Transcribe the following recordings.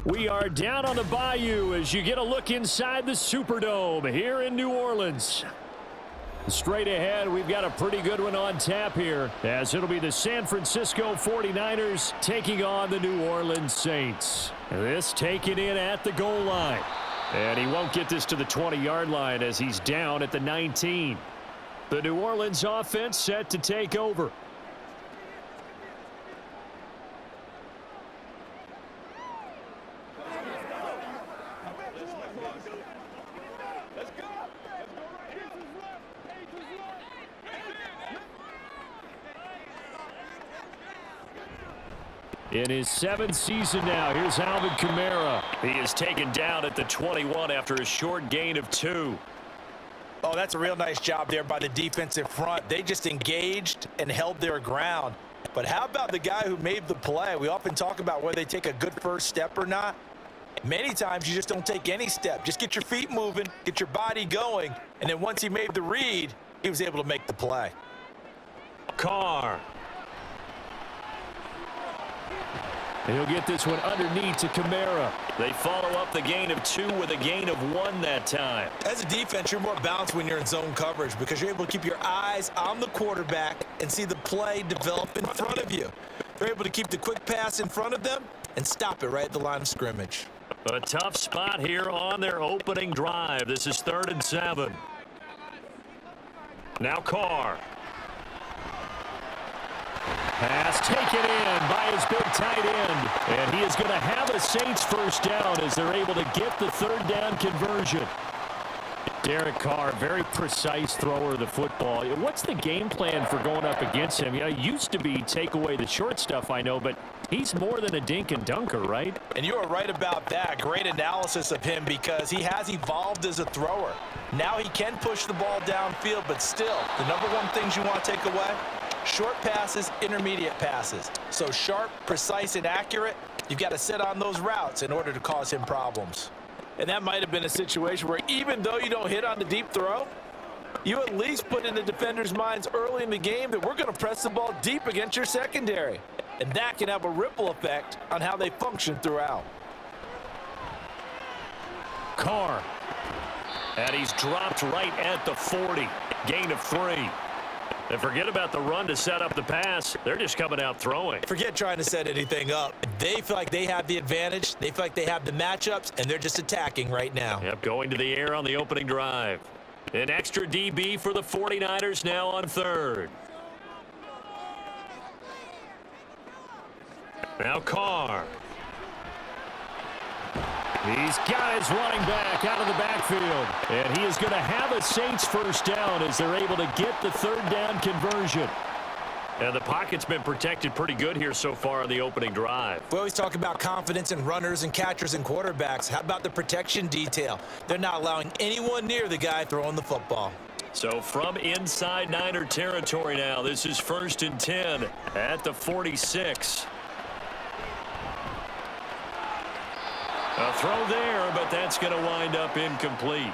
We are down on the bayou as you get a look inside the Superdome here in New Orleans. Straight ahead, we've got a pretty good one on tap here, as it'll be the San Francisco 49ers taking on the New Orleans Saints. This taken in at the goal line. And he won't get this to the 20-yard line as he's down at the 19. The New Orleans offense set to take over. In his 7th season now, here's Alvin Kamara. He is taken down at the 21 after a short gain of 2. Oh, that's a real nice job there by the defensive front. They just engaged and held their ground. But how about the guy who made the play? We often talk about whether they take a good first step or not. Many times you just don't take any step. Just get your feet moving, get your body going, and then once he made the read, he was able to make the play. Carr. He'll get this one underneath to Kamara. They follow up the gain of 2 with a gain of 1 that time. As a defense, you're more balanced when you're in zone coverage because you're able to keep your eyes on the quarterback and see the play develop in front of you. They're able to keep the quick pass in front of them and stop it right at the line of scrimmage. A tough spot here on their opening drive. This is 3rd and 7. Now Carr. Pass taken in by his big tight end. And he is going to have a Saints first down as they're able to get the 3rd down conversion. Derek Carr, very precise thrower of the football. What's the game plan for going up against him? You know, it used to be take away the short stuff, I know, but he's more than a dink and dunker, right? And you are right about that. Great analysis of him because he has evolved as a thrower. Now he can push the ball downfield, but still, the number one things you want to take away, short passes, intermediate passes. So sharp, precise, and accurate, you've got to sit on those routes in order to cause him problems. And that might have been a situation where even though you don't hit on the deep throw, you at least put in the defender's minds early in the game that we're going to press the ball deep against your secondary. And that can have a ripple effect on how they function throughout. Carr. And he's dropped right at the 40. Gain of 3. And forget about the run to set up the pass. They're just coming out throwing. Forget trying to set anything up. They feel like they have the advantage. They feel like they have the matchups, and they're just attacking right now. Yep, going to the air on the opening drive. An extra DB for the 49ers now on 3rd. Now Carr. He's got his running back out of the backfield. And he is going to have a Saints first down as they're able to get the 3rd down conversion. And the pocket's been protected pretty good here so far on the opening drive. We always talk about confidence in runners and catchers and quarterbacks. How about the protection detail? They're not allowing anyone near the guy throwing the football. So from inside Niner territory now, this is 1st and 10 at the 46. A throw there, but that's going to wind up incomplete.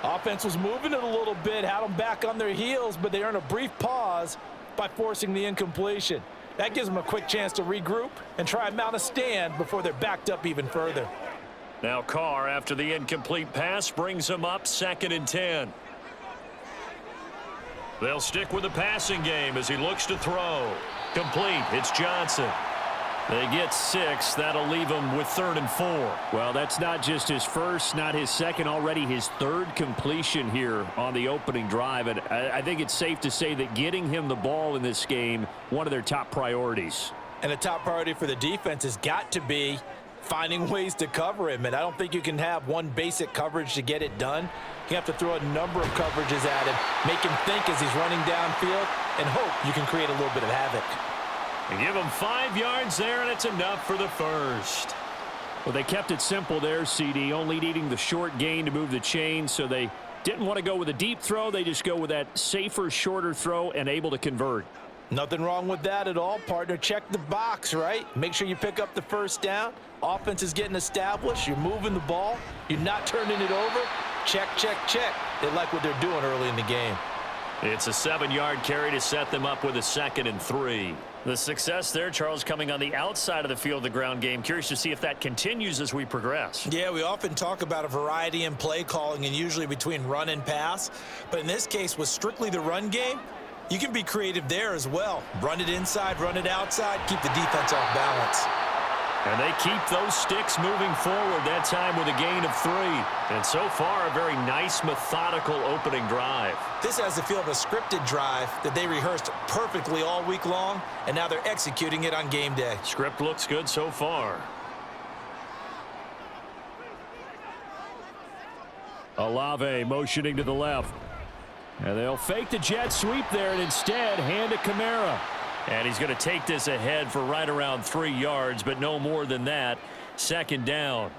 Offense was moving it a little bit, had them back on their heels, but they earned a brief pause by forcing the incompletion. That gives them a quick chance to regroup and try and mount a stand before they're backed up even further. Now Carr, after the incomplete pass, brings them up 2nd and 10. They'll stick with the passing game as he looks to throw. Complete. It's Johnson. They get 6. That'll leave him with 3rd and 4. Well, that's not just his first, not his second, already his 3rd completion here on the opening drive. And I think it's safe to say that getting him the ball in this game, one of their top priorities. And the top priority for the defense has got to be finding ways to cover him. And I don't think you can have one basic coverage to get it done. You have to throw a number of coverages at him, make him think as he's running downfield, and hope you can create a little bit of havoc. And give him 5 yards there, and it's enough for the first. Well, they kept it simple there, CD, only needing the short gain to move the chain, so they didn't want to go with a deep throw. They just go with that safer, shorter throw and able to convert. Nothing wrong with that at all, partner. Check the box, right? Make sure you pick up the first down. Offense is getting established. You're moving the ball. You're not turning it over. Check, check, check. They like what they're doing early in the game. It's a 7-yard carry to set them up with a 2nd and 3. The success there, Charles, coming on the outside of the field, the ground game. Curious to see if that continues as we progress. Yeah, we often talk about a variety in play calling and usually between run and pass. But in this case, with strictly the run game, you can be creative there as well. Run it inside, run it outside, keep the defense off balance. And they keep those sticks moving forward, that time with a gain of 3. And so far, a very nice, methodical opening drive. This has the feel of a scripted drive that they rehearsed perfectly all week long, and now they're executing it on game day. Script looks good so far. Olave motioning to the left. And they'll fake the jet sweep there and instead hand to Kamara. And he's going to take this ahead for right around 3 yards, but no more than that. Second down.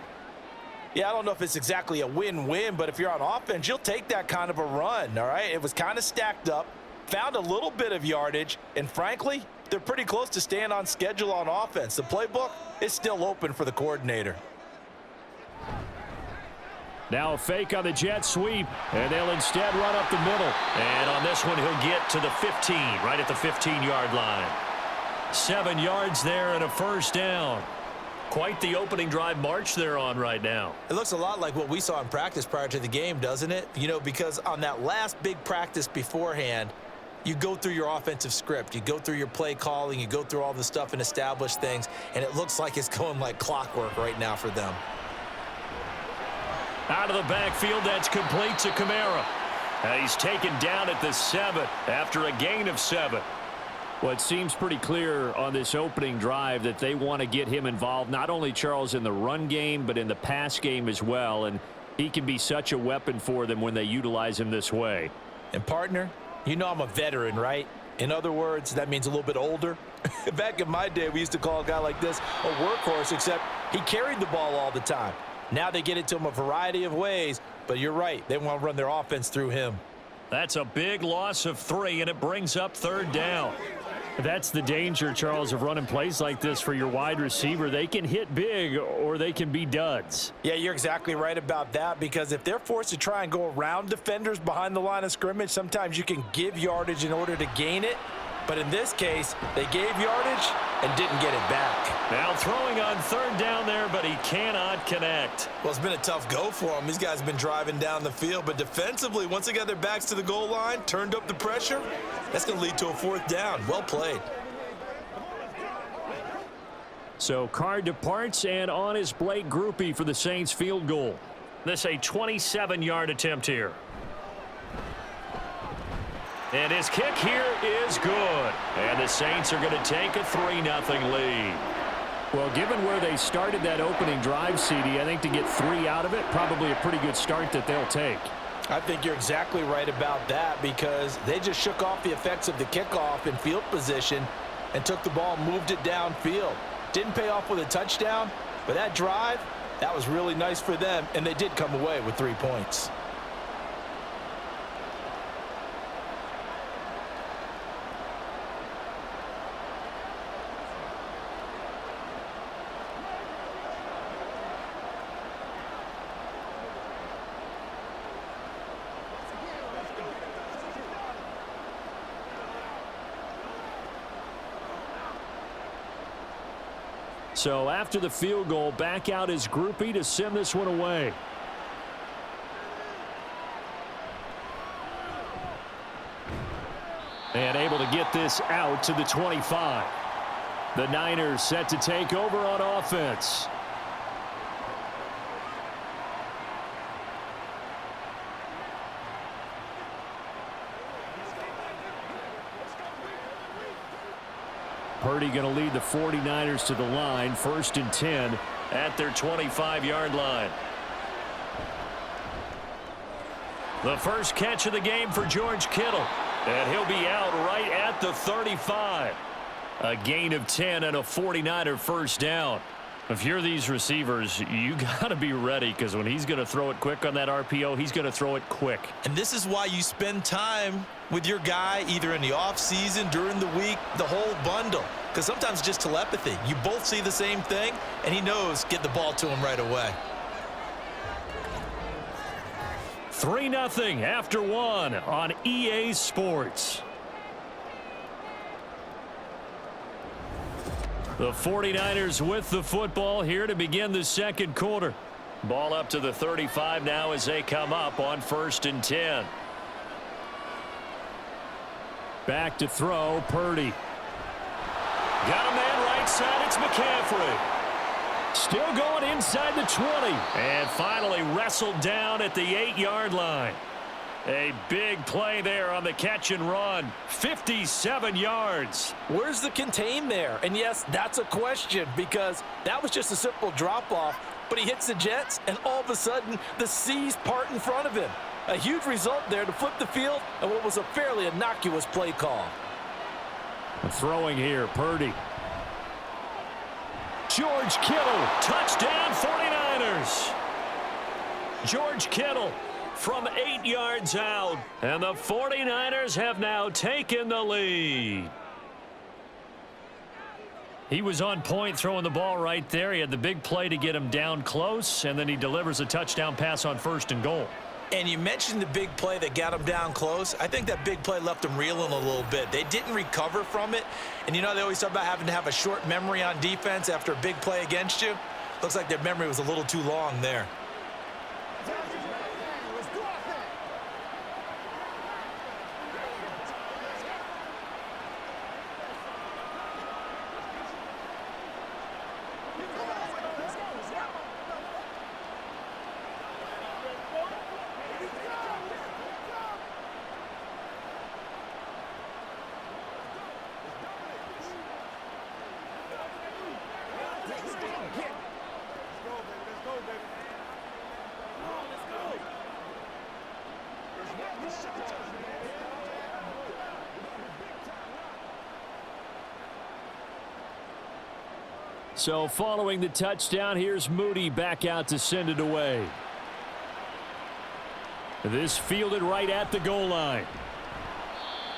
Yeah, I don't know if it's exactly a win-win, but if you're on offense, you'll take that kind of a run, all right? It was kind of stacked up, found a little bit of yardage, and frankly, they're pretty close to staying on schedule on offense. The playbook is still open for the coordinator. Now a fake on the jet sweep, and they'll instead run up the middle. And on this one, he'll get to the 15, right at the 15-yard line. 7 yards there and a first down. Quite the opening drive march they're on right now. It looks a lot like what we saw in practice prior to the game, doesn't it? You know, because on that last big practice beforehand, you go through your offensive script, you go through your play calling, you go through all the stuff and establish things, and it looks like it's going like clockwork right now for them. Out of the backfield, that's complete to Kamara. And he's taken down at the 7 after a gain of 7. Well, it seems pretty clear on this opening drive that they want to get him involved, not only, Charles, in the run game, but in the pass game as well. And he can be such a weapon for them when they utilize him this way. And, partner, you know I'm a veteran, right? In other words, that means a little bit older. Back in my day, we used to call a guy like this a workhorse, except he carried the ball all the time. Now they get it to him a variety of ways, but you're right. They want to run their offense through him. That's a big loss of 3, and it brings up third down. That's the danger, Charles, of running plays like this for your wide receiver. They can hit big or they can be duds. Yeah, you're exactly right about that, because if they're forced to try and go around defenders behind the line of scrimmage, sometimes you can give yardage in order to gain it. But in this case, they gave yardage and didn't get it back. Now throwing on third down there, but he cannot connect. Well, it's been a tough go for them. These guys have been driving down the field, but defensively, once they got their backs to the goal line, turned up the pressure, that's going to lead to a fourth down. Well played. So Carr departs, and on is Blake Groupie for the Saints field goal. This a 27-yard attempt here. And his kick here is good. And the Saints are going to take a 3-0 lead. Well, given where they started that opening drive, CD, I think to get 3 out of it, probably a pretty good start that they'll take. I think you're exactly right about that, because they just shook off the effects of the kickoff in field position and took the ball and moved it downfield. Didn't pay off with a touchdown, but that drive, that was really nice for them, and they did come away with 3 points. So after the field goal, back out is Groupie to send this one away. And able to get this out to the 25. The Niners set to take over on offense. Purdy going to lead the 49ers to the line, 1st and 10 at their 25-yard line. The first catch of the game for George Kittle, and he'll be out right at the 35. A gain of 10 and a 49er first down. If you're these receivers, you got to be ready, because when he's going to throw it quick on that RPO, he's going to throw it quick. And this is why you spend time with your guy either in the offseason, during the week, the whole bundle. Because sometimes just telepathy. You both see the same thing, and he knows get the ball to him right away. 3-0 after 1 on EA Sports. The 49ers with the football here to begin the second quarter. Ball up to the 35 now as they come up on 1st and 10. Back to throw, Purdy. Got a man right side, it's McCaffrey. Still going inside the 20. And finally wrestled down at the 8-yard line. A big play there on the catch and run. 57 yards. Where's the contain there? And yes, that's a question because that was just a simple drop-off. But he hits the Jets, and all of a sudden, the seas part in front of him. A huge result there to flip the field and what was a fairly innocuous play call. Throwing here, Purdy. George Kittle, touchdown 49ers. George Kittle from 8 yards out, and the 49ers have now taken the lead. He was on point throwing the ball right there. He had the big play to get him down close, and then he delivers a touchdown pass on 1st and goal. And you mentioned the big play that got him down close. I think that big play left him reeling a little bit. They didn't recover from it. And you know they always talk about having to have a short memory on defense after a big play against you. Looks like their memory was a little too long there. So following the touchdown, here's Moody back out to send it away. This fielded right at the goal line.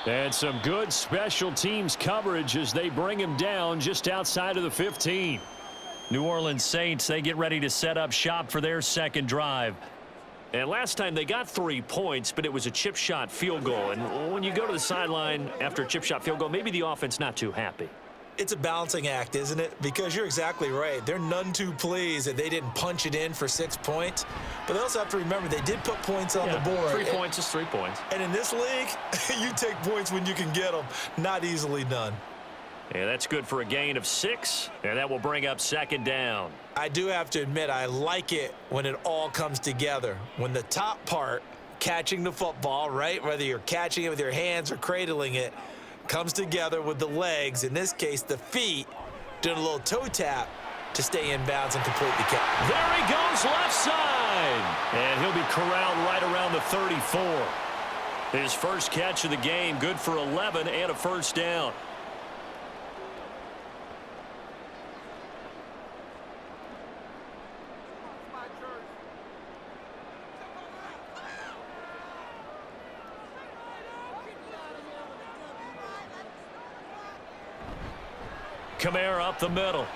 And some good special teams coverage as they bring him down just outside of the 15. New Orleans Saints, they get ready to set up shop for their second drive. And last time they got 3 points, but it was a chip shot field goal. And when you go to the sideline after a chip shot field goal, maybe the offense not too happy. It's a balancing act, isn't it? Because you're exactly right. They're none too pleased that they didn't punch it in for 6 points. But they also have to remember they did put points on the board. 3 points is 3 points. And in this league, you take points when you can get them. Not easily done. Yeah, that's good for a gain of 6. And that will bring up 2nd down. I do have to admit, I like it when it all comes together. When the top part, catching the football, right, whether you're catching it with your hands or cradling it, comes together with the legs, in this case the feet, doing a little toe tap to stay in bounds and complete the catch. There he goes left side. And he'll be corralled right around the 34. His first catch of the game, good for 11 and a 1st down. Kamara up the middle.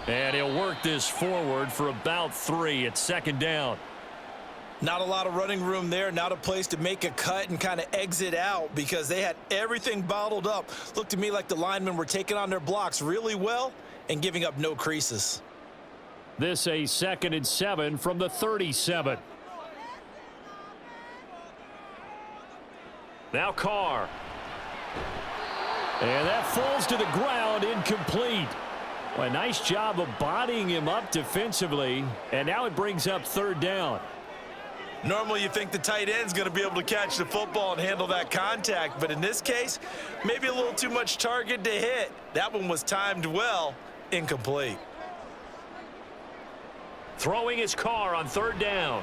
And he'll work this forward for about 3 at 2nd down. Not a lot of running room there. Not a place to make a cut and kind of exit out because they had everything bottled up. Looked to me like the linemen were taking on their blocks really well and giving up no creases. This a 2nd and 7 from the 37. Now Carr. And that falls to the ground, incomplete. Well, a nice job of bodying him up defensively, and now it brings up 3rd down. Normally you think the tight end's going to be able to catch the football and handle that contact, but in this case, maybe a little too much target to hit. That one was timed well, incomplete. Throwing his Carr on 3rd down.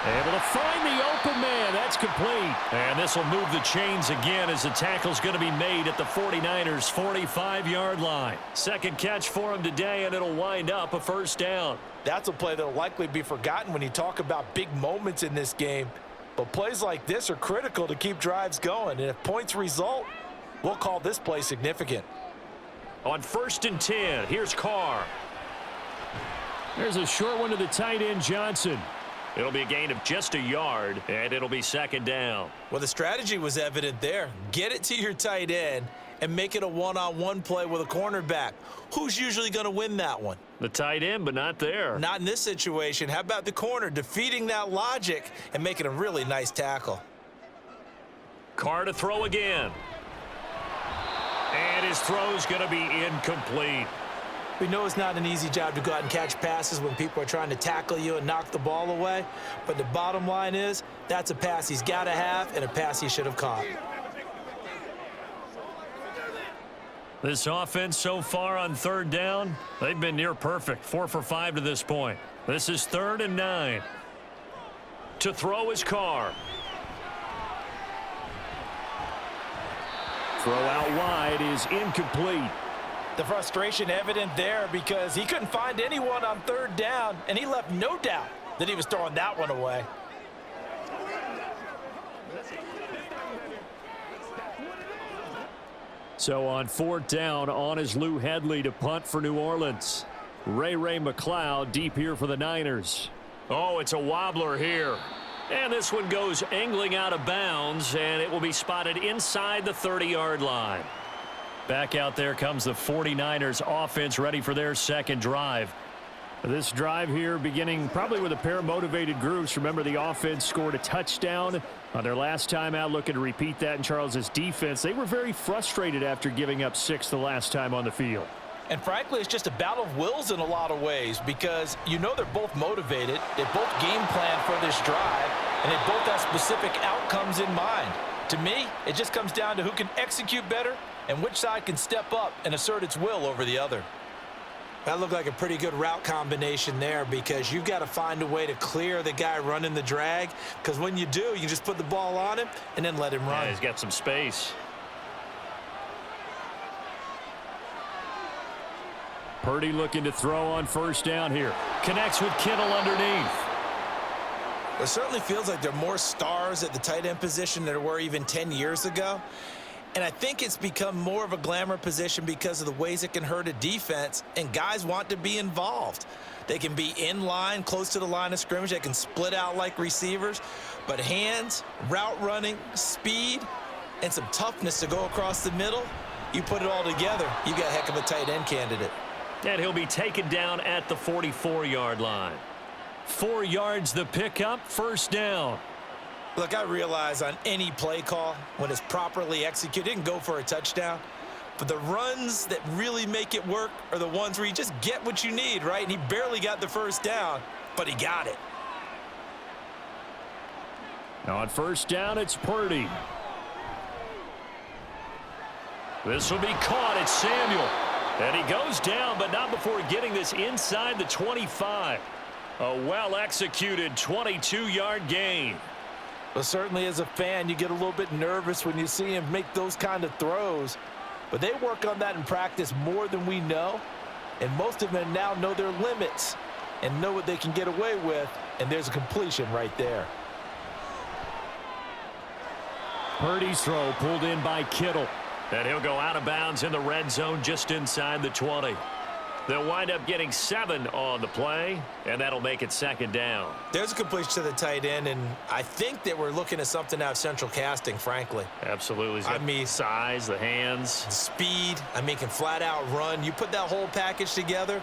Able to find the open man. That's complete. And this will move the chains again as the tackle's going to be made at the 49ers' 45-yard line. 2nd catch for him today, and it'll wind up a 1st down. That's a play that will likely be forgotten when you talk about big moments in this game. But plays like this are critical to keep drives going. And if points result, we'll call this play significant. On 1st and 10, here's Carr. There's a short one to the tight end, Johnson. It'll be a gain of just a yard, and it'll be 2nd down. Well, the strategy was evident there. Get it to your tight end and make it a one-on-one play with a cornerback. Who's usually going to win that one? The tight end, but not there. Not in this situation. How about the corner defeating that logic and making a really nice tackle? Carr to throw again. And his throw's going to be incomplete. We know it's not an easy job to go out and catch passes when people are trying to tackle you and knock the ball away. But the bottom line is, that's a pass he's got to have and a pass he should have caught. This offense so far on third down, they've been near perfect. 4 for 5 to this point. This is 3rd and 9. To throw is Carr. Throw out wide is incomplete. The frustration evident there because he couldn't find anyone on third down, and he left no doubt that he was throwing that one away. So on 4th down, on is Lou Hedley to punt for New Orleans. Ray McLeod deep here for the Niners. Oh, it's a wobbler here. And this one goes angling out of bounds, and it will be spotted inside the 30-yard line. Back out there comes the 49ers offense ready for their second drive. This drive here beginning probably with a pair of motivated groups. Remember, the offense scored a touchdown on their last time out, looking to repeat that in Charles's defense. They were very frustrated after giving up 6 the last time on the field. And frankly, it's just a battle of wills in a lot of ways because you know they're both motivated. They both game plan for this drive, and they both have specific outcomes in mind. To me, it just comes down to who can execute better and which side can step up and assert its will over the other. That looked like a pretty good route combination there because you've got to find a way to clear the guy running the drag, because when you do, you just put the ball on him and then let him run. Yeah, he's got some space. Purdy looking to throw on 1st down here. Connects with Kittle underneath. It certainly feels like there are more stars at the tight end position than there were even 10 years ago. And I think it's become more of a glamour position because of the ways it can hurt a defense, and guys want to be involved. They can be in line, close to the line of scrimmage. They can split out like receivers. But hands, route running, speed, and some toughness to go across the middle, you put it all together, you got a heck of a tight end candidate. And he'll be taken down at the 44-yard line. 4 yards the pickup, 1st down. Look, I realize on any play call, when it's properly executed, it can go for a touchdown. But the runs that really make it work are the ones where you just get what you need, right? And he barely got the 1st down, but he got it. Now on 1st down, it's Purdy. This will be caught. It's Samuel. And he goes down, but not before getting this inside the 25. A well-executed 22-yard gain. Well, certainly as a fan, you get a little bit nervous when you see him make those kind of throws. But they work on that in practice more than we know. And most of them now know their limits and know what they can get away with. And there's a completion right there. Purdy's throw pulled in by Kittle. And he'll go out of bounds in the red zone just inside the 20. They'll wind up getting 7 on the play, and that'll make it 2nd down. There's a completion to the tight end, and I think that we're looking at something out of central casting, frankly. Absolutely. He's got size, the hands. Speed. Can flat out run. You put that whole package together,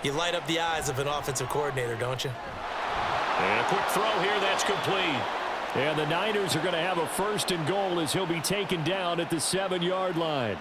you light up the eyes of an offensive coordinator, don't you? And a quick throw here, that's complete. And the Niners are going to have a 1st and goal as he'll be taken down at the 7-yard line.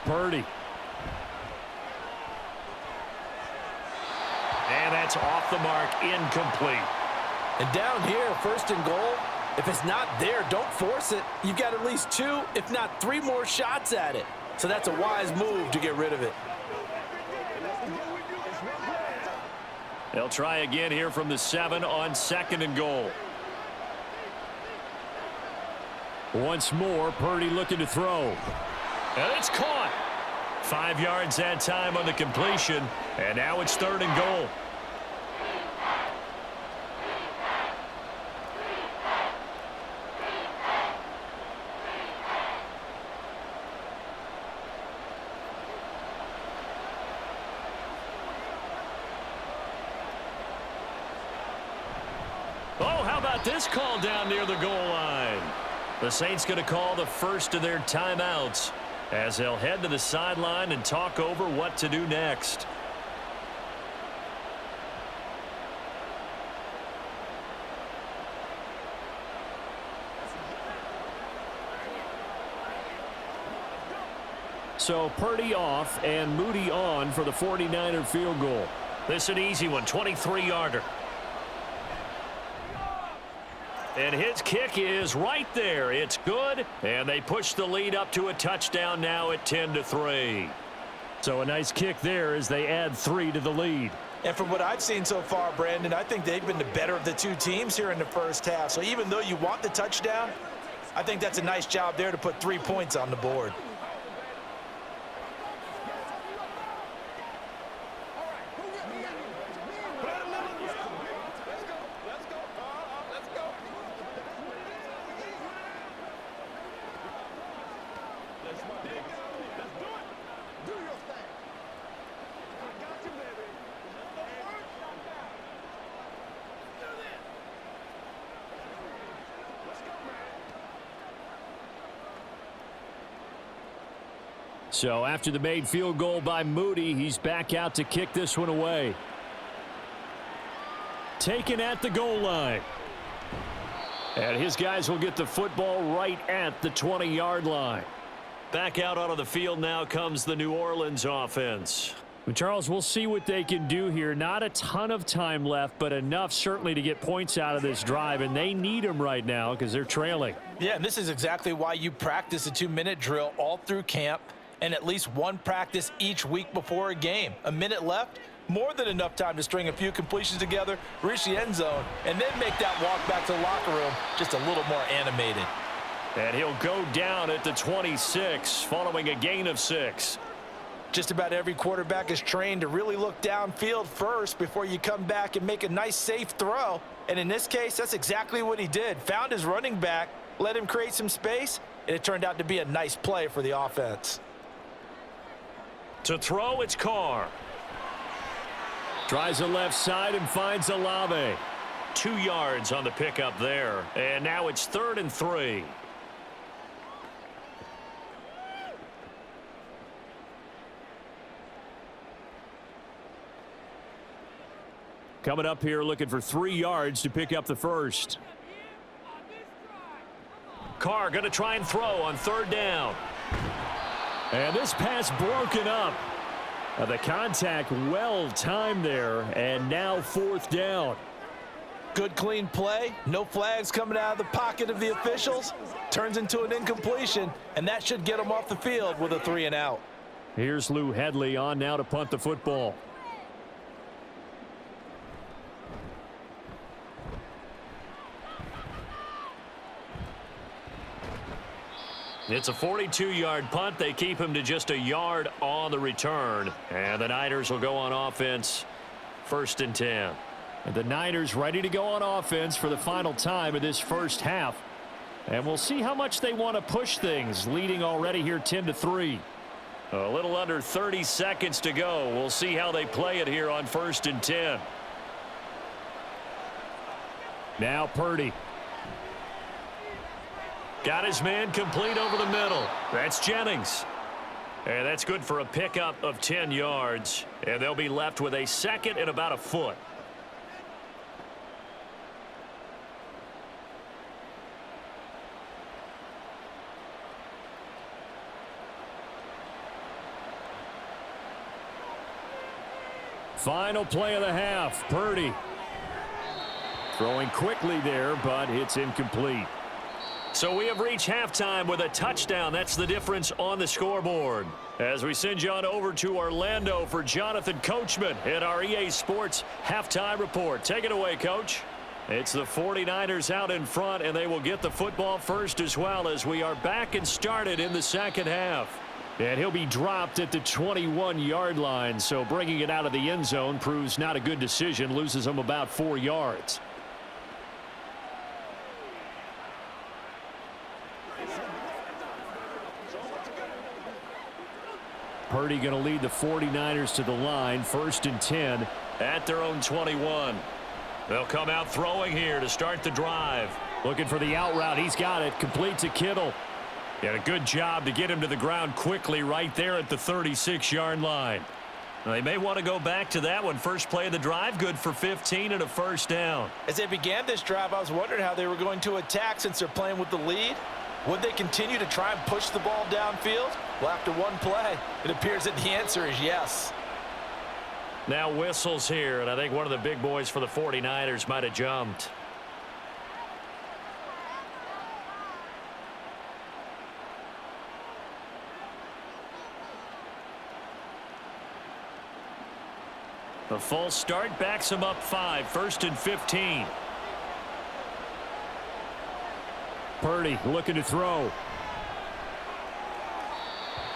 Purdy. And that's off the mark, incomplete. And down here, 1st and goal, if it's not there, don't force it. You've got at least 2, if not 3 more shots at it. So that's a wise move to get rid of it. They'll try again here from the 7 on 2nd and goal. Once more, Purdy looking to throw. And it's caught. 5 yards that time on the completion, and now it's 3rd and goal. Oh, how about this call down near the goal line? The Saints going to call the first of their timeouts as they'll head to the sideline and talk over what to do next. So Purdy off and Moody on for the 49er field goal. This is an easy one, 23-yarder. And his kick is right there. It's good, and they push the lead up to a touchdown now at 10-3. So a nice kick there as they add 3 to the lead. And from what I've seen so far, Brandon, I think they've been the better of the two teams here in the first half. So even though you want the touchdown, I think that's a nice job there to put 3 points on the board. So after the made field goal by Moody, he's back out to kick this one away. Taken at the goal line. And his guys will get the football right at the 20-yard line. Back out onto the field now comes the New Orleans offense. Charles, we'll see what they can do here. Not a ton of time left, but enough certainly to get points out of this drive, and they need them right now because they're trailing. Yeah, and this is exactly why you practice a 2-minute drill all through camp and at least one practice each week before a game. A minute left, more than enough time to string a few completions together, reach the end zone, and then make that walk back to the locker room just a little more animated. And he'll go down at the 26 following a gain of 6. Just about every quarterback is trained to really look downfield first before you come back and make a nice safe throw. And in this case, that's exactly what he did. Found his running back, let him create some space, and it turned out to be a nice play for the offense. To throw, it's Carr. Tries the left side and finds Olave. 2 yards on the pickup there. And now it's 3rd and 3. Coming up here looking for 3 yards to pick up the first. Carr going to try and throw on 3rd down. And this pass broken up. The contact well timed there, and now 4th down. Good clean play. No flags coming out of the pocket of the officials. Turns into an incompletion, and that should get them off the field with a 3 and out. Here's Lou Headley on now to punt the football. It's a 42-yard punt. They keep him to just a yard on the return. And the Niners will go on offense, 1st and 10. And the Niners ready to go on offense for the final time of this first half. And we'll see how much they want to push things, leading already here 10-3. A little under 30 seconds to go. We'll see how they play it here on 1st and 10. Now Purdy. Got his man complete over the middle. That's Jennings. And that's good for a pickup of 10 yards. And they'll be left with a 2nd and about a foot. Final play of the half. Purdy. Throwing quickly there, but it's incomplete. So we have reached halftime with a touchdown. That's the difference on the scoreboard. As we send you on over to Orlando for Jonathan Coachman in our EA Sports Halftime Report. Take it away, Coach. It's the 49ers out in front, and they will get the football first as well as we are back and started in the second half. And he'll be dropped at the 21-yard line, so bringing it out of the end zone proves not a good decision, loses him about 4 yards. Purdy going to lead the 49ers to the line, 1st and 10 at their own 21. They'll come out throwing here to start the drive. Looking for the out route. He's got it. Complete to Kittle. And a good job to get him to the ground quickly right there at the 36-yard line. They may want to go back to that one. First play of the drive, good for 15 and a first down. As they began this drive, I was wondering how they were going to attack since they're playing with the lead. Would they continue to try and push the ball downfield? Well, after one play, it appears that the answer is yes. Now whistles here, and I think one of the big boys for the 49ers might have jumped. The false start backs him up 5, 1st and 15. Purdy looking to throw.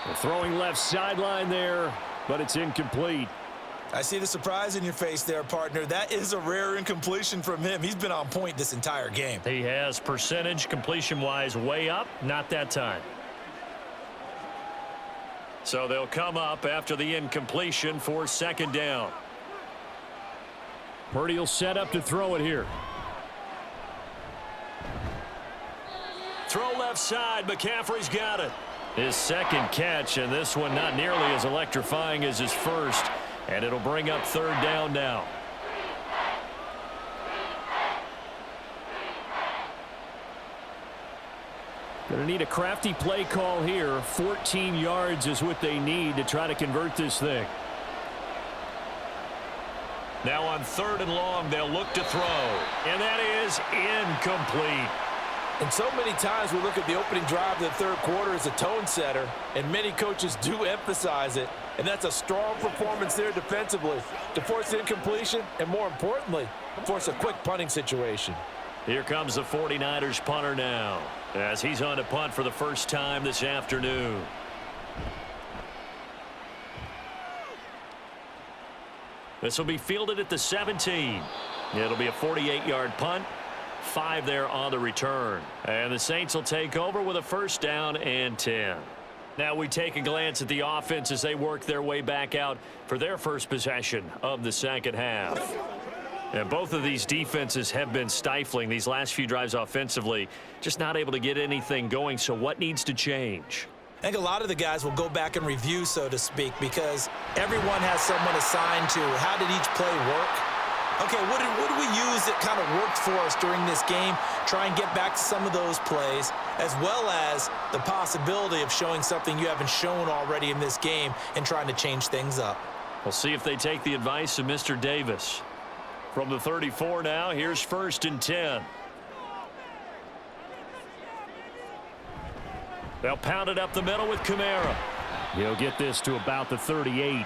The throwing left sideline there, but it's incomplete. I see the surprise in your face there, partner. That is a rare incompletion from him. He's been on point this entire game. He has percentage completion-wise way up, not that time. So they'll come up after the incompletion for 2nd down. Purdy will set up to throw it here. Throw left side. McCaffrey's got it. His 2nd catch, and this one not nearly as electrifying as his first. And it'll bring up 3rd down now. Going to need a crafty play call here. 14 yards is what they need to try to convert this thing. Now on 3rd and long, they'll look to throw. And that is incomplete. And so many times we look at the opening drive of the 3rd quarter as a tone setter, and many coaches do emphasize it. And that's a strong performance there defensively to force incompletion and, more importantly, force a quick punting situation. Here comes the 49ers punter now as he's on to punt for the first time this afternoon. This will be fielded at the 17. It'll be a 48-yard punt. 5 there on the return. And the Saints will take over with a 1st down and 10. Now we take a glance at the offense as they work their way back out for their first possession of the 2nd half. And both of these defenses have been stifling these last few drives offensively. Just not able to get anything going. So what needs to change? I think a lot of the guys will go back and review, so to speak, because everyone has someone assigned to how did each play work. Okay, what did we use that kind of worked for us during this game? Try and get back to some of those plays, as well as the possibility of showing something you haven't shown already in this game and trying to change things up. We'll see if they take the advice of Mr. Davis. From the 34 now, here's 1st and 10. They'll pound it up the middle with Kamara. He'll get this to about the 38.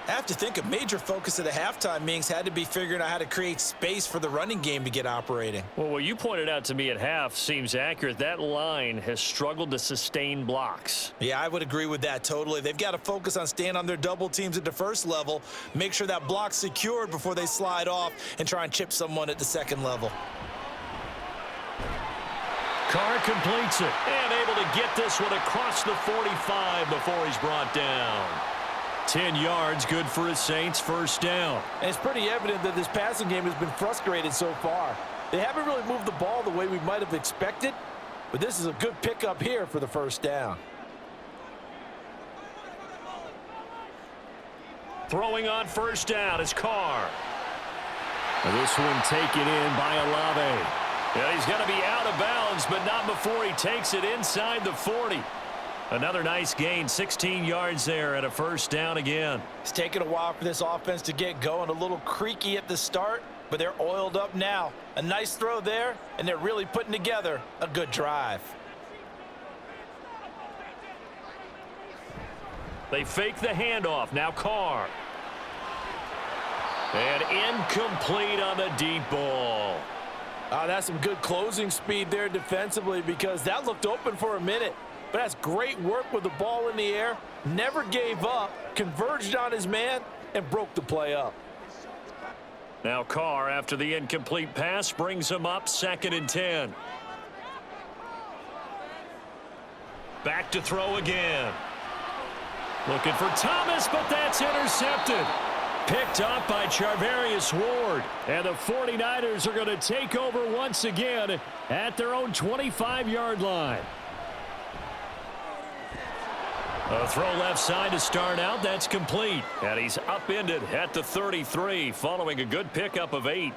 I have to think a major focus of the halftime meetings had to be figuring out how to create space for the running game to get operating. Well, what you pointed out to me at half seems accurate. That line has struggled to sustain blocks. Yeah, I would agree with that totally. They've got to focus on staying on their double teams at the 1st level, make sure that block's secured before they slide off and try and chip someone at the 2nd level. Carr completes it and able to get this one across the 45 before he's brought down. 10 yards, good for his Saints, 1st down. And it's pretty evident that this passing game has been frustrated so far. They haven't really moved the ball the way we might have expected, but this is a good pickup here for the 1st down. Throwing on 1st down is Carr. And this one taken in by Olave. Yeah, he's going to be out of bounds, but not before he takes it inside the 40. Another nice gain, 16 yards there and a 1st down again. It's taken a while for this offense to get going. A little creaky at the start, but they're oiled up now. A nice throw there, and they're really putting together a good drive. They fake the handoff. Now Carr. And incomplete on the deep ball. That's some good closing speed there defensively because that looked open for a minute. but that's great work with the ball in the air, never gave up, converged on his man, and broke the play up. Now Carr, after the incomplete pass, brings him up 2nd and 10. Back to throw again. Looking for Thomas, but that's intercepted. Picked up by Charvarius Ward. And the 49ers are going to take over once again at their own 25-yard line. A throw left side to start out. That's complete. And he's upended at the 33 following a good pickup of 8.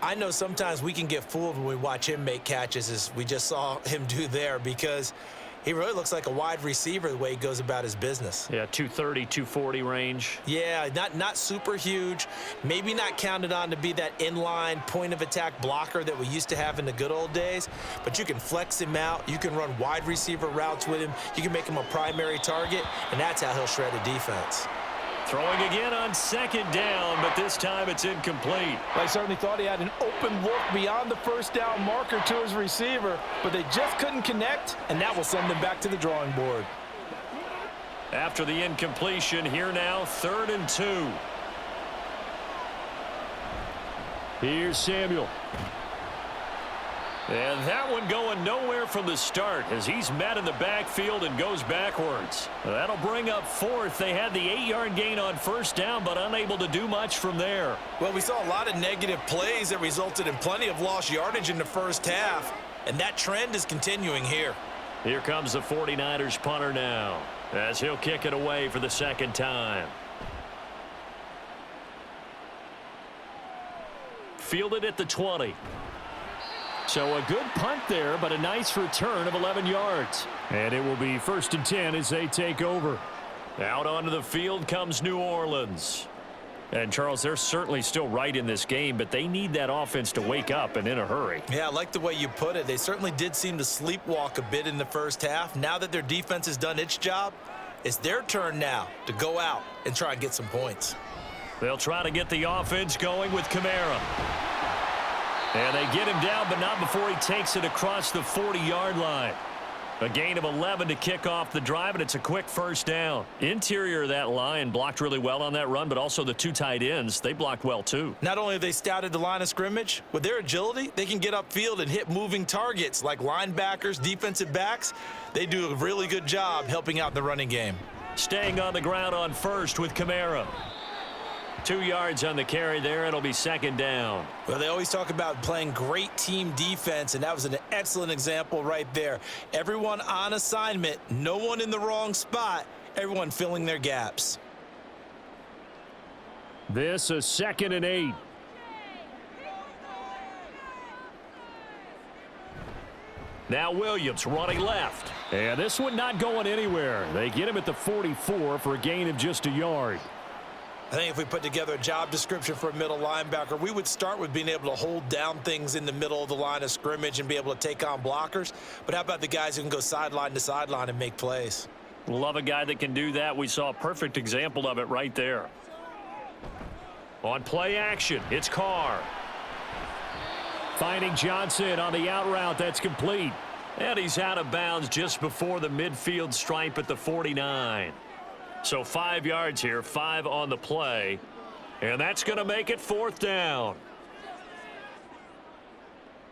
I know sometimes we can get fooled when we watch him make catches, as we just saw him do there, because he really looks like a wide receiver the way he goes about his business. Yeah, 230, 240 range. Yeah, not super huge. Maybe not counted on to be that inline point-of-attack blocker that we used to have in the good old days, but you can flex him out. You can run wide receiver routes with him. You can make him a primary target, and that's how he'll shred a defense. Throwing again on 2nd down, but this time it's incomplete. I certainly thought he had an open look beyond the first down marker to his receiver, but they just couldn't connect, and that will send them back to the drawing board. After the incompletion, here now, 3rd and 2. Here's Samuel. And that one going nowhere from the start as he's met in the backfield and goes backwards. That'll bring up 4th. They had the 8-yard gain on 1st down, but unable to do much from there. Well, we saw a lot of negative plays that resulted in plenty of lost yardage in the first half, and that trend is continuing here. Here comes the 49ers punter now as he'll kick it away for the 2nd time. Fielded at the 20. So a good punt there, but a nice return of 11 yards. And it will be 1st and 10 as they take over. Out onto the field comes New Orleans. And, Charles, they're certainly still right in this game, but they need that offense to wake up and in a hurry. Yeah, I like the way you put it. They certainly did seem to sleepwalk a bit in the first half. Now that their defense has done its job, it's their turn now to go out and try and get some points. They'll try to get the offense going with Kamara. And they get him down, but not before he takes it across the 40-yard line. A gain of 11 to kick off the drive, and it's a quick 1st down. Interior of that line blocked really well on that run, but also the 2 tight ends, they blocked well too. Not only have they scouted the line of scrimmage, with their agility, they can get upfield and hit moving targets like linebackers, defensive backs. They do a really good job helping out the running game. Staying on the ground on 1st with Kamara. 2 yards on the carry there. It'll be 2nd down. Well, they always talk about playing great team defense, and that was an excellent example right there. Everyone on assignment, no one in the wrong spot, everyone filling their gaps. This is 2nd and 8. Now Williams running left. And this one not going anywhere. They get him at the 44 for a gain of just a yard. I think if we put together a job description for a middle linebacker, we would start with being able to hold down things in the middle of the line of scrimmage and be able to take on blockers. But how about the guys who can go sideline to sideline and make plays? Love a guy that can do that. We saw a perfect example of it right there. On play action, it's Carr. Finding Johnson on the out route. That's complete. And he's out of bounds just before the midfield stripe at the 49. So 5 yards here, 5 on the play. And that's going to make it 4th down.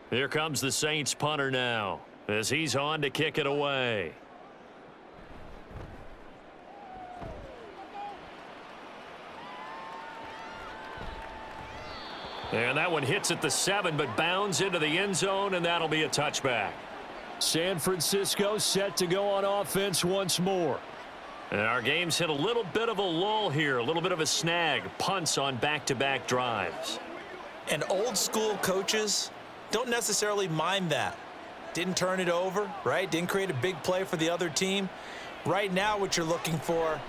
Here comes the Saints punter now as he's on to kick it away. And that one hits at the 7, but bounds into the end zone, and that'll be a touchback. San Francisco set to go on offense once more. And our game's hit a little bit of a lull here, a little bit of a snag, punts on back-to-back drives. And old school coaches don't necessarily mind that. Didn't turn it over, right? Didn't create a big play for the other team. Right now what you're looking for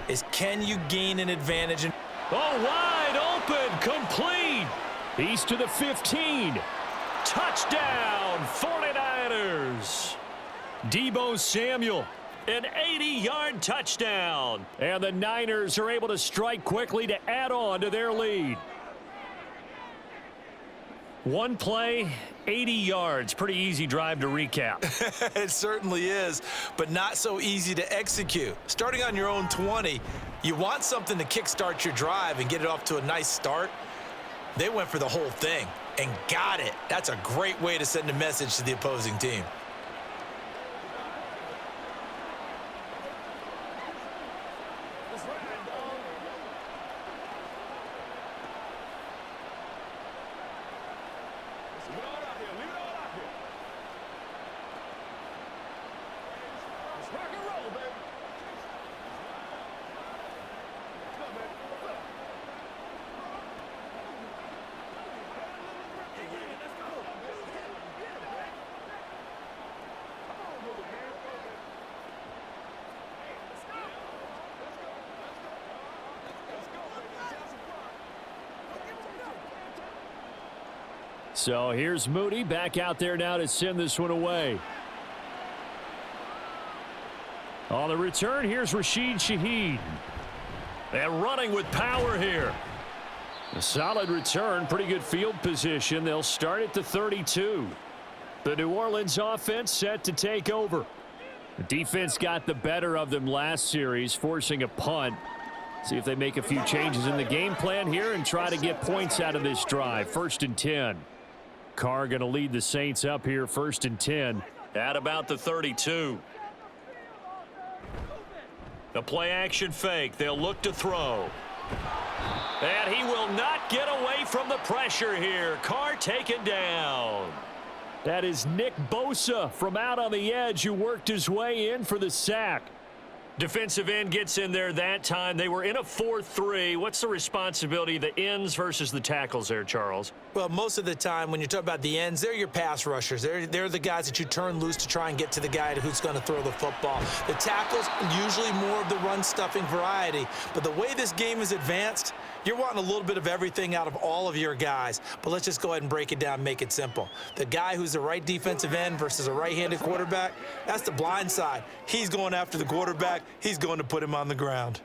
is, can you gain an advantage? Oh, wide open, complete. He's to the 15. Touchdown, 49ers. Deebo Samuel. An 80-yard touchdown. And the Niners are able to strike quickly to add on to their lead. One play, 80 yards. Pretty easy drive to recap. It certainly is, but not so easy to execute. Starting on your own 20, you want something to kickstart your drive and get it off to a nice start. They went for the whole thing and got it. That's a great way to send a message to the opposing team. So here's Moody back out there now to send this one away. On the return, here's Rashid Shaheed. And running with power here. A solid return, pretty good field position. They'll start at the 32. The New Orleans offense set to take over. The defense got the better of them last series, forcing a punt. See if they make a few changes in the game plan here and try to get points out of this drive. 1st and 10. Carr going to lead the Saints up here, 1st and 10 at about the 32. The play action fake. They'll look to throw. And he will not get away from the pressure here. Carr taken down. That is Nick Bosa from out on the edge who worked his way in for the sack. Defensive end gets in there that time. They were in a 4-3. What's the responsibility of the ends versus the tackles there, Charles? Well, most of the time when you talk about the ends, they're your pass rushers. They're the guys that you turn loose to try and get to the guy who's going to throw the football. The tackles, usually more of the run-stuffing variety. But the way this game is advanced, you're wanting a little bit of everything out of all of your guys. But let's just go ahead and break it down and make it simple. The guy who's the right defensive end versus a right-handed quarterback, that's the blind side. He's going after the quarterback. He's going to put him on the ground.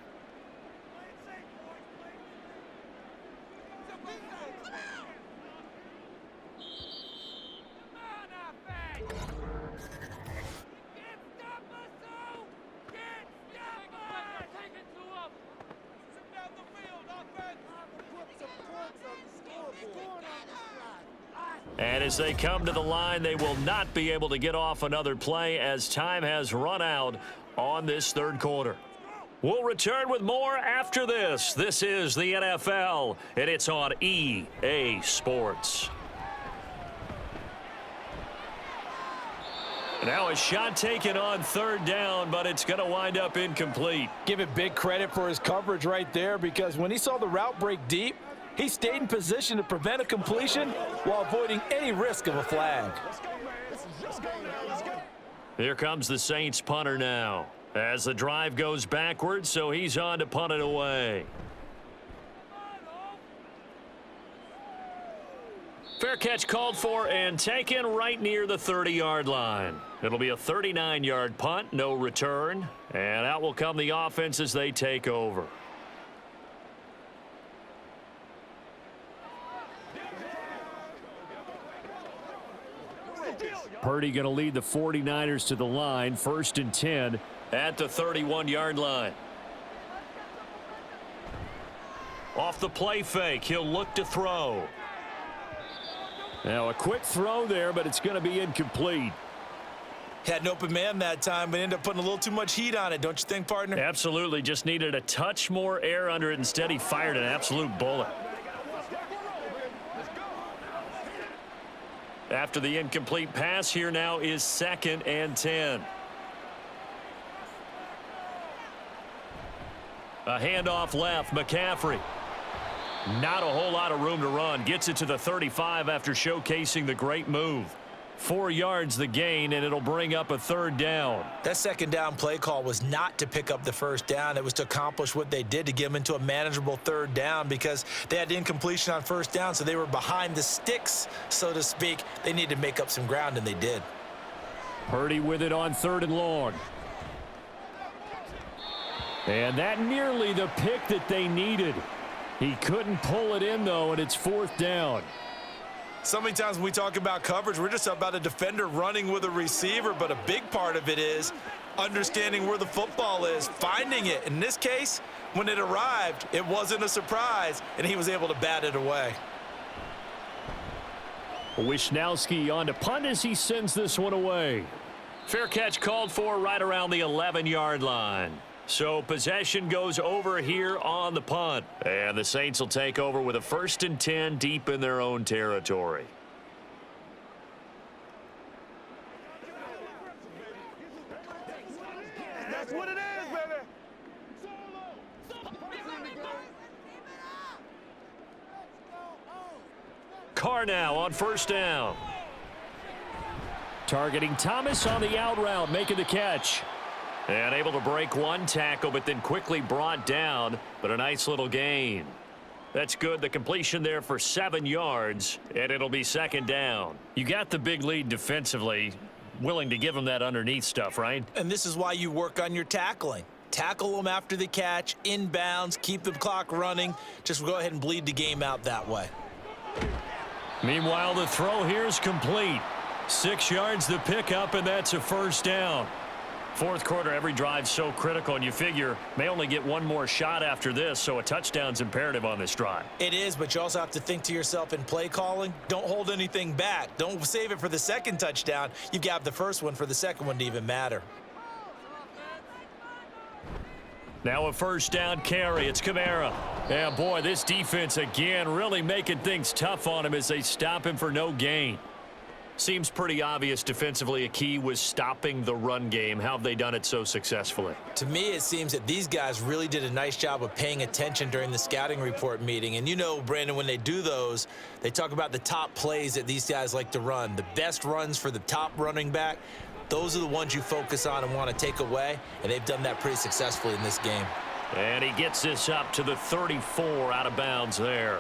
And as they come to the line, they will not be able to get off another play as time has run out on this 3rd quarter. We'll return with more after this. This is the NFL, and it's on EA Sports. Now a shot taken on 3rd down, but it's going to wind up incomplete. Give it big credit for his coverage right there, because when he saw the route break deep, he stayed in position to prevent a completion while avoiding any risk of a flag. Here comes the Saints punter now as the drive goes backwards, so he's on to punt it away. Fair catch called for and taken right near the 30-yard line. It'll be a 39-yard punt, no return, and out will come the offense as they take over. Purdy going to lead the 49ers to the line, 1st and 10 at the 31-yard line. Off the play fake, he'll look to throw. Now a quick throw there, but it's going to be incomplete. Had an open man that time, but ended up putting a little too much heat on it, don't you think, partner? Absolutely, just needed a touch more air under it. Instead, he fired an absolute bullet. After the incomplete pass, here now is 2nd and 10. A handoff left, McCaffrey. Not a whole lot of room to run. Gets it to the 35 after showcasing the great move. 4 yards the gain, and it'll bring up a 3rd down. That 2nd down play call was not to pick up the 1st down. It was to accomplish what they did, to get them into a manageable 3rd down, because they had incompletion on 1st down, so they were behind the sticks, so to speak. They needed to make up some ground, and they did. Purdy with it on 3rd and long. And that nearly the pick that they needed. He couldn't pull it in, though, and it's 4th down. So many times when we talk about coverage, we're just about a defender running with a receiver, but a big part of it is understanding where the football is, finding it. In this case, when it arrived, it wasn't a surprise, and he was able to bat it away. Wisnowski on to punt as he sends this one away. Fair catch called for right around the 11-yard line. So possession goes over here on the punt. And the Saints will take over with a 1st and 10 deep in their own territory. That's what it is, baby. Carr now on 1st down. Targeting Thomas on the out route, making the catch. And able to break one tackle, but then quickly brought down. But a nice little gain. That's good. The completion there for 7 yards, and it'll be 2nd down. You got the big lead defensively. Willing to give them that underneath stuff, right? And this is why you work on your tackling. Tackle them after the catch, inbounds, keep the clock running. Just go ahead and bleed the game out that way. Meanwhile, the throw here is complete. 6 yards the pickup, and that's a 1st down. 4th quarter, every drive's so critical, and you figure may only get one more shot after this, so a touchdown's imperative on this drive. It is, but you also have to think to yourself in play calling, don't hold anything back. Don't save it for the 2nd touchdown. You've got the 1st one for the 2nd one to even matter. Now a 1st down carry. It's Kamara. Yeah, boy, this defense again really making things tough on him as they stop him for no gain. Seems pretty obvious defensively a key was stopping the run game. How have they done it so successfully? To me, it seems that these guys really did a nice job of paying attention during the scouting report meeting. And you know, Brandon, when they do those, they talk about the top plays that these guys like to run. The best runs for the top running back, those are the ones you focus on and want to take away. And they've done that pretty successfully in this game. And he gets this up to the 34 out of bounds there.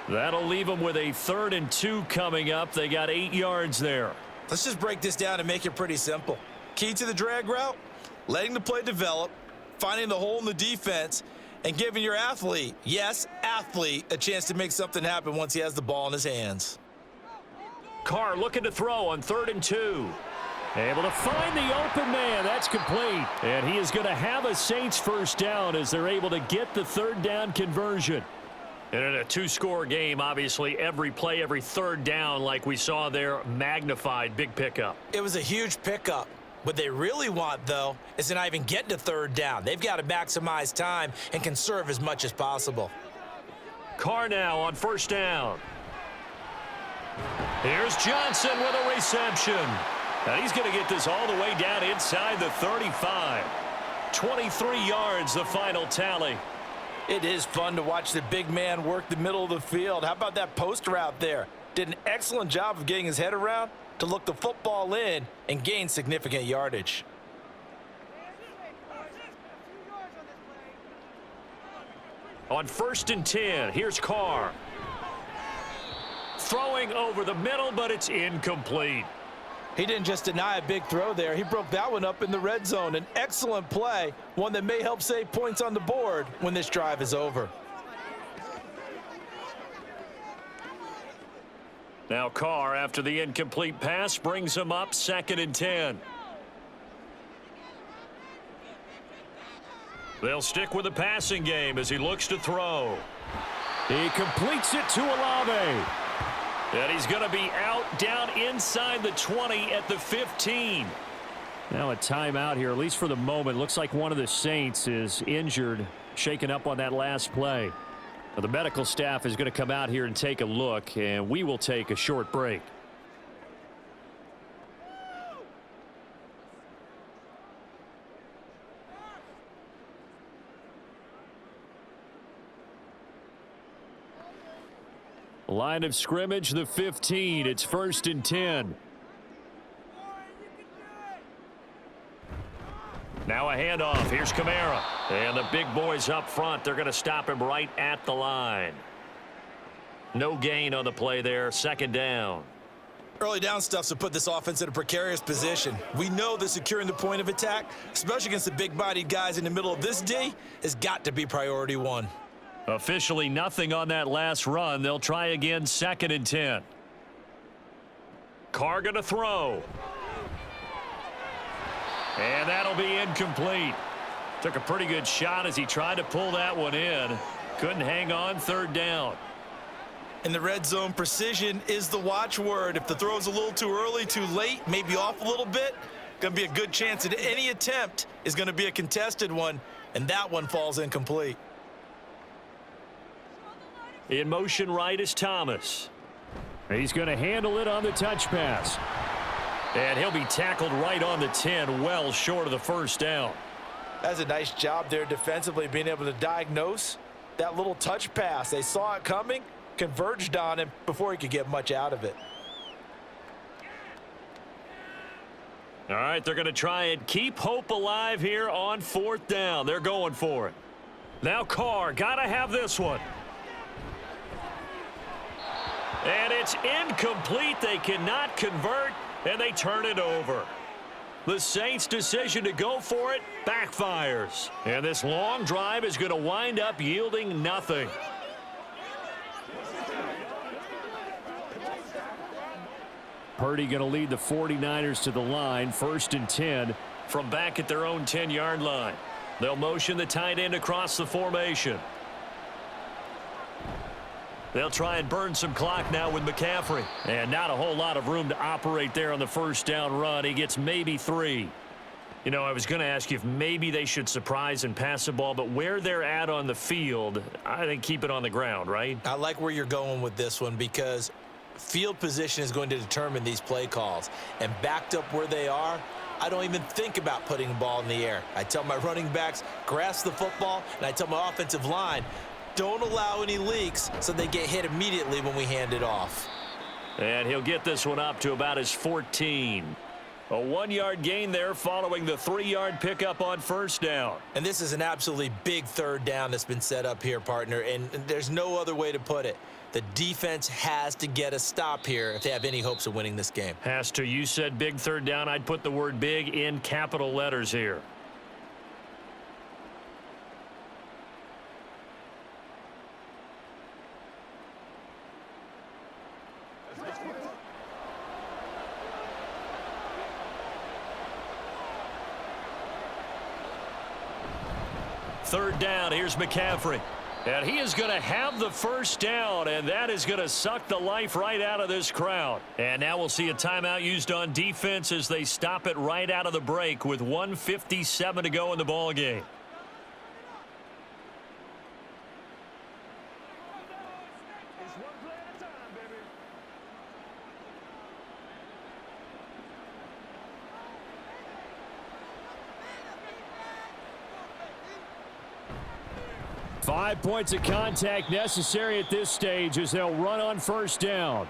That'll leave them with a 3rd and 2 coming up. They got 8 yards there. Let's just break this down and make it pretty simple. Key to the drag route, letting the play develop, finding the hole in the defense, and giving your athlete, yes, athlete, a chance to make something happen once he has the ball in his hands. Carr looking to throw on 3rd and 2. Able to find the open man. That's complete. And he is going to have a Saints 1st down as they're able to get the 3rd down conversion. And in a 2-score game, obviously, every play, every 3rd down, like we saw there, magnified, big pickup. It was a huge pickup. What they really want, though, is to not even get to 3rd down. They've got to maximize time and conserve as much as possible. Carr now on 1st down. Here's Johnson with a reception. And he's going to get this all the way down inside the 35. 23 yards, the final tally. It is fun to watch the big man work the middle of the field. How about that post route there? Did an excellent job of getting his head around to look the football in and gain significant yardage. On 1st and 10, here's Carr. Throwing over the middle, but it's incomplete. He didn't just deny a big throw there. He broke that one up in the red zone. An excellent play, one that may help save points on the board when this drive is over. Now Carr, after the incomplete pass, brings him up 2nd and 10. They'll stick with the passing game as he looks to throw. He completes it to Olave. And he's going to be out down inside the 20 at the 15. Now a timeout here, at least for the moment. Looks like one of the Saints is injured, shaken up on that last play. Now the medical staff is going to come out here and take a look, and we will take a short break. Line of scrimmage, the 15. It's 1st and 10. Now a handoff. Here's Kamara. And the big boys up front. They're going to stop him right at the line. No gain on the play there. 2nd down. Early down stuff to put this offense in a precarious position. We know that securing the point of attack, especially against the big-bodied guys in the middle of this D, has got to be priority 1. Officially nothing on that last run. They'll try again 2nd and 10. Carr going to throw. And that'll be incomplete. Took a pretty good shot as he tried to pull that one in. Couldn't hang on, third down. In the red zone, precision is the watchword. If the throw's a little too early, too late, maybe off a little bit, going to be a good chance that any attempt is going to be a contested one, and that one falls incomplete. In motion right is Thomas. He's going to handle it on the touch pass. And he'll be tackled right on the 10, well short of the first down. That's a nice job there defensively, being able to diagnose that little touch pass. They saw it coming, converged on him before he could get much out of it. All right, they're going to try and keep hope alive here on fourth down. They're going for it. Now Carr, got to have this one. And it's incomplete. They cannot convert, and they turn it over. The Saints' decision to go for it backfires. And this long drive is going to wind up yielding nothing. Purdy going to lead the 49ers to the line, 1st and 10 from back at their own 10-yard line. They'll motion the tight end across the formation. They'll try and burn some clock now with McCaffrey. And not a whole lot of room to operate there on the first down run. He gets maybe 3. You know, I was going to ask you if maybe they should surprise and pass the ball, but where they're at on the field, I think keep it on the ground, right? I like where you're going with this one because field position is going to determine these play calls. And backed up where they are, I don't even think about putting the ball in the air. I tell my running backs, grasp the football, and I tell my offensive line, don't allow any leaks so they get hit immediately when we hand it off. And he'll get this one up to about his 14. A 1-yard gain there following the 3-yard pickup on first down. And this is an absolutely big third down that's been set up here, partner, and there's no other way to put it. The defense has to get a stop here if they have any hopes of winning this game. Has to. You said big third down. I'd put the word big in capital letters here. Third down, here's McCaffrey. And he is going to have the first down, and that is going to suck the life right out of this crowd. And now we'll see a timeout used on defense as they stop it right out of the break with 1:57 to go in the ball game. Five points of contact necessary at this stage as they'll run on first down.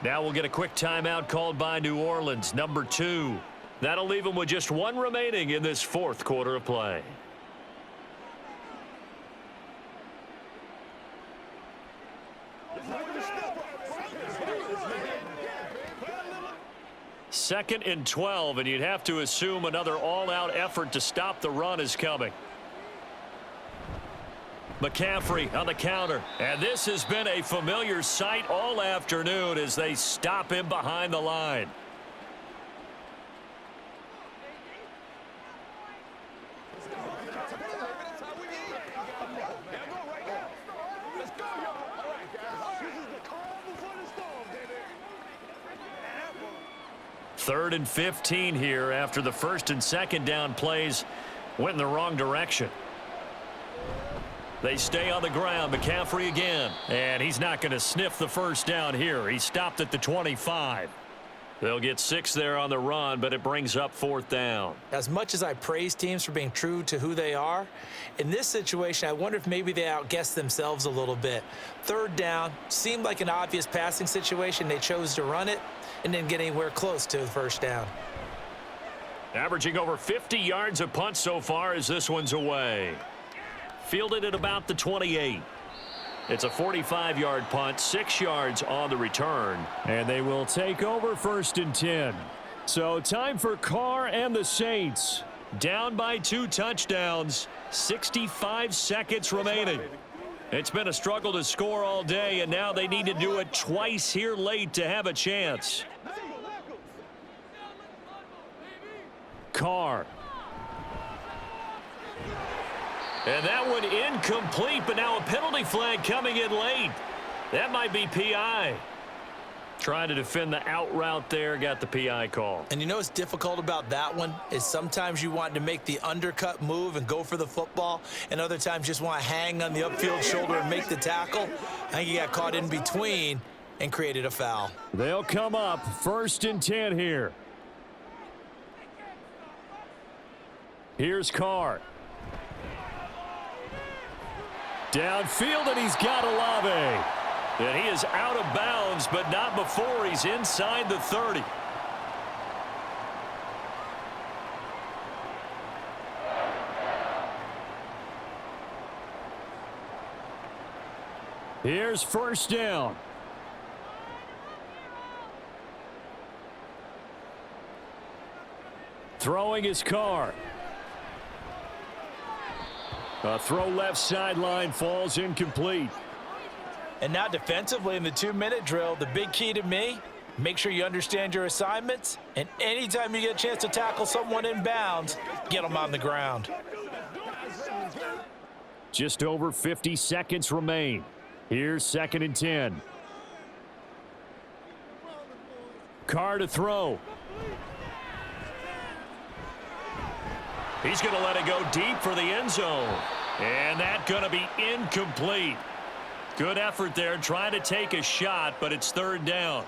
Now we'll get a quick timeout called by New Orleans, number 2. That'll leave them with just 1 remaining in this 4th quarter of play. Second and 12, and you'd have to assume another all-out effort to stop the run is coming. McCaffrey on the counter, and this has been a familiar sight all afternoon as they stop him behind the line. Third and 15 here after the 1st and 2nd down plays went in the wrong direction. They stay on the ground. McCaffrey again. And he's not going to sniff the first down here. He stopped at the 25. They'll get 6 there on the run, but it brings up 4th down. As much as I praise teams for being true to who they are, in this situation, I wonder if maybe they outguessed themselves a little bit. Third down seemed like an obvious passing situation. They chose to run it and didn't get anywhere close to the first down. Averaging over 50 yards a punt so far as this one's away. Fielded at about the 28. It's a 45-yard punt, 6 yards on the return. And they will take over 1st and 10. So time for Carr and the Saints. Down by 2 touchdowns, 65 seconds remaining. It's been a struggle to score all day, and now they need to do it twice here late to have a chance. Carr. And that one incomplete, but now a penalty flag coming in late. That might be PI. Trying to defend the out route there, got the PI call. And you know what's difficult about that one is sometimes you want to make the undercut move and go for the football, and other times just want to hang on the upfield shoulder and make the tackle. I think he got caught in between and created a foul. They'll come up 1st and 10 here. Here's Carr. Downfield, and he's got Olave. And he is out of bounds, but not before he's inside the 30. Here's 1st down. Throwing his Carr. A throw left sideline falls incomplete. And now defensively in the 2-minute drill, the big key to me, make sure you understand your assignments, and anytime you get a chance to tackle someone in bounds, get them on the ground. Just over 50 seconds remain. Here's 2nd and 10. Carr to throw. He's going to let it go deep for the end zone. And that's going to be incomplete. Good effort there trying to take a shot, but it's 3rd down.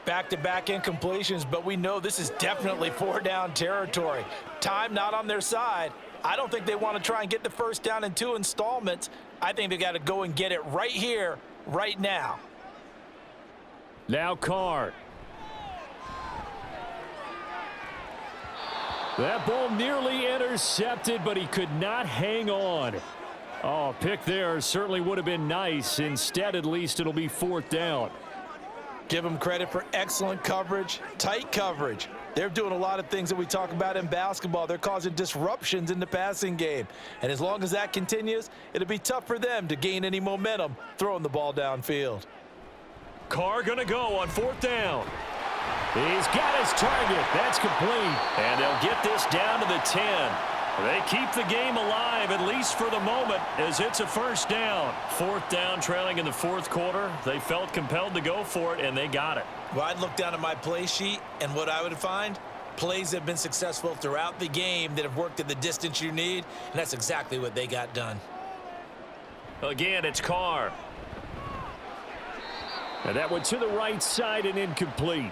Back-to-back incompletions, but we know this is definitely 4-down territory. Time not on their side. I don't think they want to try and get the 1st down in 2 installments. I think they got to go and get it right here, right now. Now Carr. That ball nearly intercepted, but he could not hang on. Oh, pick there certainly would have been nice. Instead, at least it'll be 4th down. Give them credit for excellent coverage, tight coverage. They're doing a lot of things that we talk about in basketball. They're causing disruptions in the passing game. And as long as that continues, it'll be tough for them to gain any momentum throwing the ball downfield. Carr going to go on 4th down. He's got his target. That's complete. And they'll get this down to the 10. They keep the game alive, at least for the moment, as it's a 1st down. 4th down, trailing in the 4th quarter. They felt compelled to go for it, and they got it. Well, I'd look down at my play sheet, and what I would find, plays that have been successful throughout the game that have worked at the distance you need, and that's exactly what they got done. Again, it's Carr. And that went to the right side and incomplete.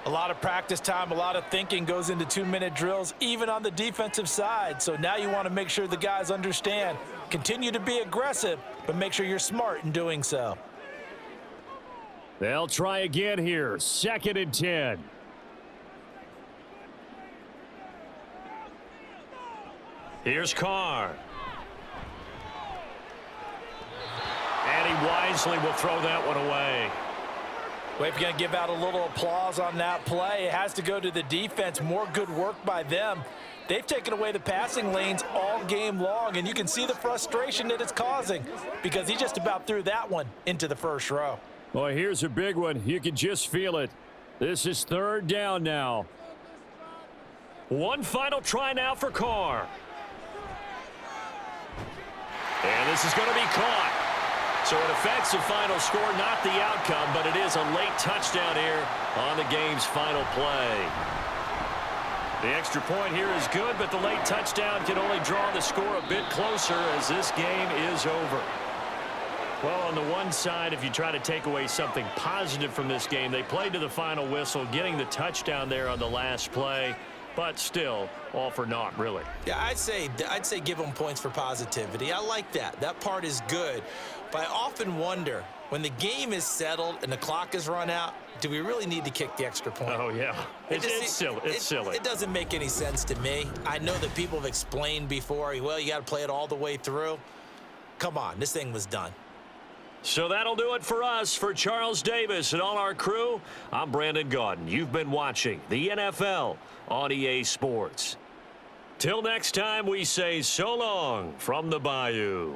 A lot of practice time, a lot of thinking goes into 2-minute drills, even on the defensive side. So now you want to make sure the guys understand. Continue to be aggressive, but make sure you're smart in doing so. They'll try again here. 2nd and 10. Here's Carr. And he wisely will throw that one away. Well, if you're going to give out a little applause on that play, it has to go to the defense. More good work by them. They've taken away the passing lanes all game long, and you can see the frustration that it's causing because he just about threw that one into the 1st row. Well, here's a big one. You can just feel it. This is 3rd down now. One final try now for Carr. And this is going to be caught. So it affects the final score, not the outcome, but it is a late touchdown here on the game's final play. The extra point here is good, but the late touchdown can only draw the score a bit closer as this game is over. Well, on the one side, if you try to take away something positive from this game, they played to the final whistle, getting the touchdown there on the last play. But still, all for naught, really. Yeah, I'd say give them points for positivity. I like that. That part is good. But I often wonder, when the game is settled and the clock is run out, do we really need to kick the extra point? Oh, yeah. It's silly. It's silly. It doesn't make any sense to me. I know that people have explained before, well, you got to play it all the way through. Come on, this thing was done. So that'll do it for us. For Charles Davis and all our crew, I'm Brandon Gaudin. You've been watching the NFL on EA Sports. Till next time, we say so long from the Bayou.